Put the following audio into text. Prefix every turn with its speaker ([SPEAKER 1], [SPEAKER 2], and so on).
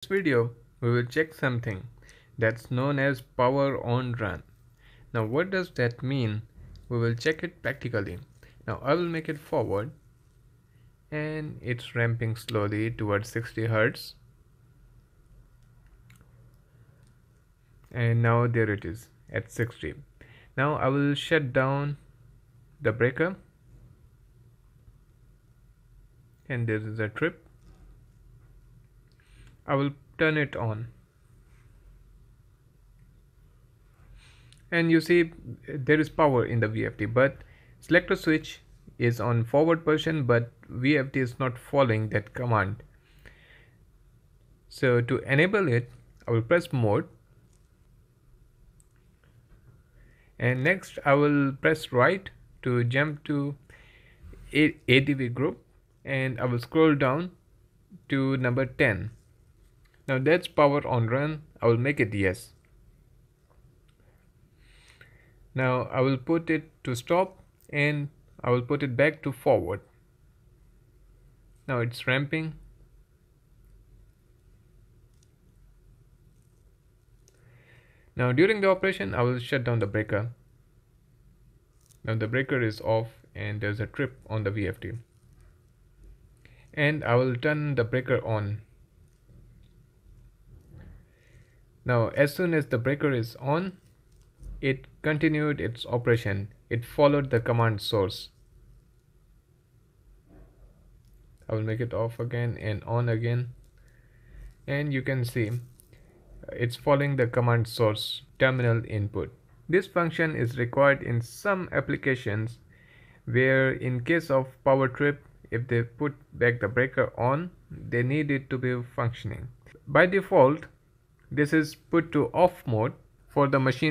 [SPEAKER 1] this video, we will check something that's known as power on run. Now what does that mean? We will check it practically. Now I will make it forward and it's ramping slowly towards 60 Hz. And now there it is at 60. Now I will shut down the breaker and this is a trip. I will turn it on and you see there is power in the VFD, but selector switch is on forward position, but VFD is not following that command. So to enable it, I will press mode and next I will press right to jump to ADV group and I will scroll down to number 10. Now that's power on run. I will make it yes. Now I will put it to stop and I will put it back to forward. Now it's ramping. Now during the operation I will shut down the breaker. Now the breaker is off and there's a trip on the VFD. And I will turn the breaker on. Now as soon as the breaker is on, it continued its operation. It followed the command source. I will make it off again and on again, and you can see it's following the command source terminal input. This function is required in some applications where in case of power trip, if they put back the breaker on, they need it to be functioning. By default, this is put to off mode for the machine